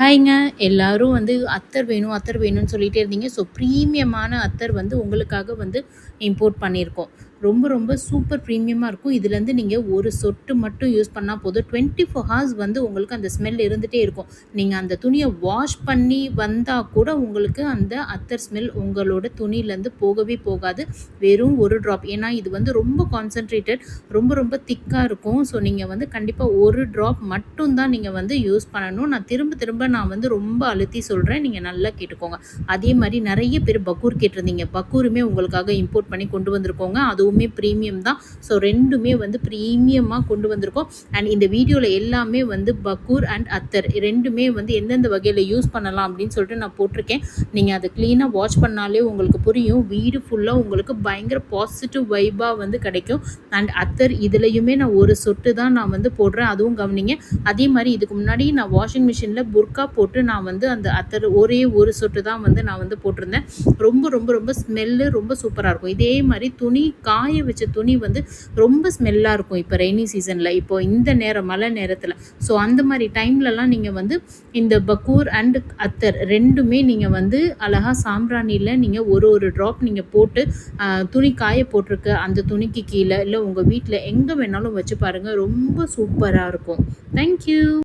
ஹாய்ங்க. எல்லாரும் அத்தர் வேணும், அத்தர் வேணும்னு சொல்லிட்டே இருந்தீங்க. ஸோ ப்ரீமியமான அத்தர் உங்களுக்காக இம்போர்ட் பண்ணியிருக்கோம். ரொம்ப ரொம்ப சூப்பர் ப்ரீமியமா இருக்கும். இதுலேருந்து நீங்க ஒரு சொட்டு மட்டும் யூஸ் பண்ணா போதும். 24 ஹார்ஸ் உங்களுக்கு அந்த ஸ்மெல் இருந்துட்டே இருக்கும். நீங்க அந்த துணிய வாஷ் பண்ணி வந்தா கூட உங்களுக்கு அந்த அத்தர் ஸ்மெல் உங்களோட துணியிலேருந்து போகவே போகாது. வெறும் ஒரு ட்ராப். ஏன்னா இது ரொம்ப கான்சன்ட்ரேட்டட், ரொம்ப ரொம்ப திக்கா இருக்கும். ஸோ நீங்க கண்டிப்பா ஒரு ட்ராப் மட்டும் தான் நீங்க யூஸ் பண்ணணும். நான் திரும்ப திரும்ப நான் ரொம்ப அழுத்தி சொல்கிறேன், நீங்கள் நல்லா கேட்டுக்கோங்க. அதே மாதிரி நிறைய பேர் பக்கூர் கேட்டிருந்தீங்க. பக்கூருமே உங்களுக்காக இம்போர்ட் பண்ணி கொண்டு வந்திருக்கோங்க. அதுவுமே ப்ரீமியம் தான். ஸோ ரெண்டுமே ப்ரீமியமாக கொண்டு வந்திருக்கோம். அண்ட் இந்த வீடியோவில் எல்லாமே பக்கூர் அண்ட் அத்தர் ரெண்டுமே எந்தெந்த வகையில் யூஸ் பண்ணலாம் அப்படின்னு சொல்லிட்டு நான் போட்டிருக்கேன். நீங்கள் அதை க்ளீனாக வாட்ச் பண்ணாலே உங்களுக்கு புரியும். வீடு ஃபுல்லாக உங்களுக்கு பயங்கர பாசிட்டிவ் வைபாக கிடைக்கும். அண்ட் அத்தர் இதுலையுமே நான் ஒரு சொட்டு தான் நான் போடுறேன், அதுவும் கவனிங்க. அதே மாதிரி இதுக்கு முன்னாடி நான் வாஷிங் மிஷினில் புர்கா போட்டு நான் அந்த அத்தர் ஒரே ஒரு சொட்டு தான் நான் போட்டிருந்தேன். ரொம்ப ரொம்ப ரொம்ப ஸ்மெல்லு ரொம்ப சூப்பராக இருக்கும். இதே மாதிரி துணி காய வச்ச துணி ரொம்ப ஸ்மெல்லாக இருக்கும். இப்போ ரெய்னி சீசனில், இப்போ இந்த நேரம் மழை நேரத்தில், ஸோ அந்த மாதிரி டைம்லலாம் நீங்கள் இந்த பக்கூர் அண்ட் அத்தர் ரெண்டுமே நீங்கள் அழகாக சாம்பிராணியில் நீங்கள் ஒரு ஒரு ட்ராப் நீங்கள் போட்டு துணி காய போட்டிருக்க அந்த துணிக்கு கீழே இல்லை உங்கள் வீட்டில் எங்கே வேணாலும் வச்சு பாருங்கள். ரொம்ப சூப்பராக இருக்கும். தேங்க்யூ.